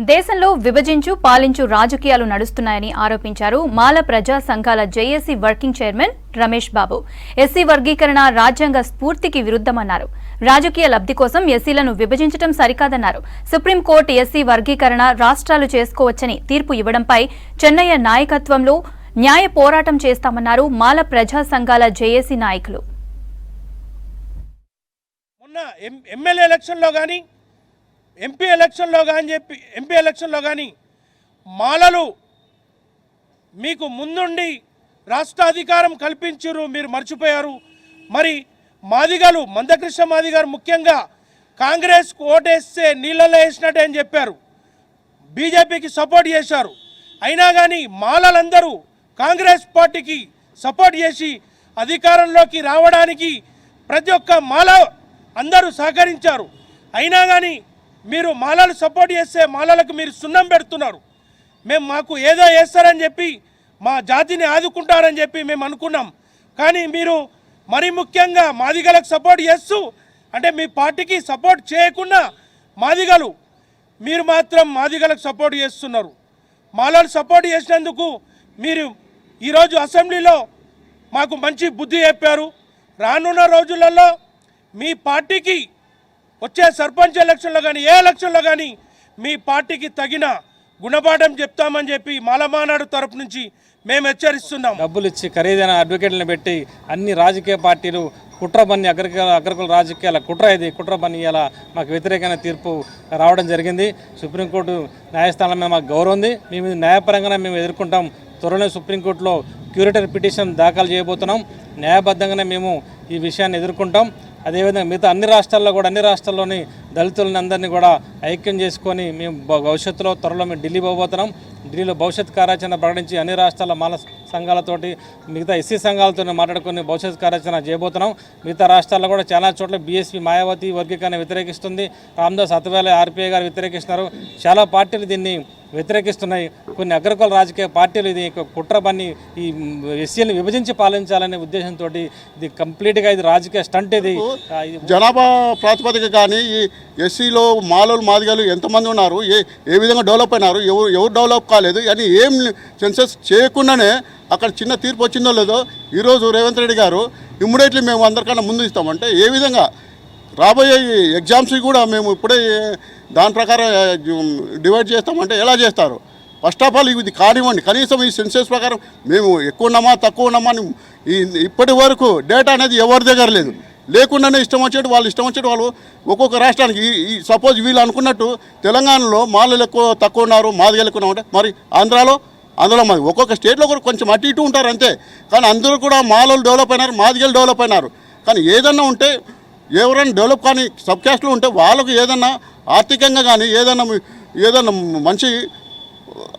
దేశంలో విభజించు పాలించు రాజకీయాలు నడుస్తున్నాయని ఆరోపించారు మాల ప్రజా సంఘాల JAC working chairman Ramesh Babu. SC వర్గీకరణ రాజ్యాంగ స్ఫూర్తికి విరుద్ధమన్నారు. రాజకీయ లబ్ధి కోసం ఎస్సీలను విభజించడం సరికాదన్నారు. సుప్రీంకోర్టు ఎస్సీ వర్గీకరణ రాష్ట్రాలు చేసుకోవచ్చని తీర్పు ఇవ్వడంపై చెన్నయ్య నాయకత్వంలో న్యాయ పోరాటం చేస్తామన్నారు మాల ప్రజా సంఘాల జేఏసీ నాయకులు. ఎమ్మెల్యే ఎలక్షన్లో కానీ ఎంపీ ఎలక్షన్లో కానీ మాలలు మీకు ముందుండి రాష్ట్ర అధికారం కల్పించారు, మీరు మర్చిపోయారు. మరి మాదిగలు మందకృష్ణ మాదిగారు ముఖ్యంగా కాంగ్రెస్కు ఓటేస్తే నీళ్ళలో వేసినట్టే అని చెప్పారు, బీజేపీకి సపోర్ట్ చేశారు. అయినా కానీ మాలలందరూ కాంగ్రెస్ పార్టీకి సపోర్ట్ చేసి అధికారంలోకి రావడానికి ప్రతి ఒక్క మాల అందరూ సహకరించారు. అయినా కానీ మీరు మాలలు సపోర్ట్ చేస్తే మాలలకు మీరు సున్నం పెడుతున్నారు. మాకు ఏదో చేస్తారని చెప్పి మా జాతిని ఆదుకుంటారని చెప్పి మేము అనుకున్నాం. కానీ మీరు మరీ ముఖ్యంగా మాదిగలకు సపోర్ట్ చేస్తూ, అంటే మీ పార్టీకి సపోర్ట్ చేయకుండా మాదిగలు మీరు మాత్రం మాదిగలకు సపోర్ట్ చేస్తున్నారు. మాలలు సపోర్ట్ చేసినందుకు మీరు ఈరోజు అసెంబ్లీలో మాకు మంచి బుద్ధి చెప్పారు. రానున్న రోజులలో మీ పార్టీకి వచ్చే సర్పంచ్ ఎలక్షన్లో కానీ ఏ ఎలక్షన్లో కానీ మీ పార్టీకి తగిన గుణపాఠం చెప్తామని చెప్పి మాలమానాడు తరపు నుంచి మేము హెచ్చరిస్తున్నాం. డబ్బులు ఇచ్చి ఖరీదైన అడ్వకేట్లను పెట్టి అన్ని రాజకీయ పార్టీలు కుట్ర బన్ని అగ్రకుల రాజకీయాల కుట్ర ఇది కుట్ర బన్ని ఇలా మాకు వ్యతిరేకమైన తీర్పు రావడం జరిగింది. సుప్రీంకోర్టు న్యాయస్థానం మీద మాకు గౌరవం ఉంది. మేము న్యాయపరంగానే మేము ఎదుర్కొంటాం. త్వరలో సుప్రీంకోర్టులో క్యూరేటర్ పిటిషన్ దాఖలు చేయబోతున్నాం. న్యాయబద్ధంగానే మేము ఈ విషయాన్ని ఎదుర్కొంటాం. అదేవిధంగా మిగతా అన్ని రాష్ట్రాల్లోని దళితులని అందరినీ కూడా ఐక్యం చేసుకొని మేము భవిష్యత్తులో త్వరలో మేము ఢిల్లీ పోబోతున్నాం. ఢిల్లీలో భవిష్యత్ కార్యాచరణ ప్రకటించి అన్ని రాష్ట్రాల మాల సంఘాలతోటి మిగతా ఎస్సీ సంఘాలతో మాట్లాడుకొని భవిష్యత్ కార్యాచరణ చేయబోతున్నాం. మిగతా రాష్ట్రాల్లో కూడా చాలా చోట్ల బీఎస్పీ మాయావతి వర్గీకరణ వ్యతిరేకిస్తుంది. రామదాస్ అథవాలే ఆర్పీఐ గారు వ్యతిరేకిస్తున్నారు. చాలా పార్టీలు దీన్ని వ్యతిరేకిస్తున్నాయి. కొన్ని అగ్రకుల రాజకీయ పార్టీలు ఇది కుట్ర బన్ని ఈ ఎస్సీలను విభజించి పాలించాలనే ఉద్దేశంతో ఇది కంప్లీట్గా ఇది రాజకీయ స్టంట్. ఇది జనాభా ప్రాతిపదిక కానీ ఈ ఎస్సీలో మాలలు మాదిగలు ఎంతమంది ఉన్నారు, ఏ విధంగా డెవలప్ అయినారు, ఎవరు డెవలప్ కాలేదు అని ఏం సెన్సస్ చేయకుండానే అక్కడ చిన్న తీర్పు వచ్చిందో లేదో ఈరోజు రేవంత్ రెడ్డి గారు ఇమ్మీడియట్లీ మేము అందరికన్నా ముందు ఇస్తామంటే ఏ విధంగా రాబోయే ఎగ్జామ్స్ కూడా మేము ఇప్పుడే దాని ప్రకారం డివైడ్ చేస్తామంటే ఎలా చేస్తారు? ఫస్ట్ ఆఫ్ ఆల్ ఇది కానివ్వండి, కనీసం ఈ సెన్సెస్ ప్రకారం మేము ఎక్కువ ఉన్నామా తక్కువ ఉన్నామా అని ఇప్పటి వరకు డేటా అనేది ఎవరి దగ్గర లేదు. లేకుండానే ఇష్టం వచ్చేట్టు వాళ్ళు ఒక్కొక్క రాష్ట్రానికి ఈ సపోజ్ వీళ్ళు అనుకున్నట్టు తెలంగాణలో మాలలు ఎక్కువ తక్కువ ఉన్నారు, మాదిగలు ఎక్కువ ఉన్నామంటే మరి అందులో మరి ఒక్కొక్క స్టేట్లో కూడా కొంచెం అటు ఇటు ఉంటారు అంతే. కానీ అందరూ కూడా మాలలు డెవలప్ అయినారు, మాదిగలు డెవలప్ అయినారు. కానీ ఏదన్నా ఉంటే ఎవరైనా డెవలప్ కానీ సబ్ క్యాస్ట్లో ఉంటే వాళ్ళకు ఏదన్నా ఆర్థికంగా కానీ ఏదన్నా మంచి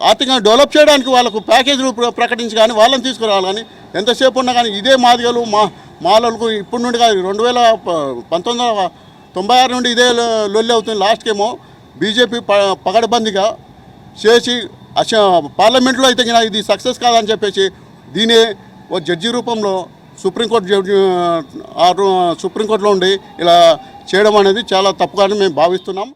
ఆర్థికంగా డెవలప్ చేయడానికి వాళ్ళకు ప్యాకేజీలు ప్రకటించి కానీ వాళ్ళని తీసుకురావాలి. కానీ ఎంతసేపు ఉన్నా కానీ ఇదే మాదిగలు మాలలకు ఇప్పటి నుండి కాదు 1996 నుండి ఇదే లొల్లి అవుతుంది. లాస్ట్కేమో బీజేపీ పగడబందిగా చేసి పార్లమెంట్లో అయితే ఇది సక్సెస్ కాదని చెప్పేసి దీనే ఓ జడ్జి రూపంలో సుప్రీంకోర్టులో ఉండి ఇలా చేయడం అనేది చాలా తప్పుగానే మేము భావిస్తున్నాం.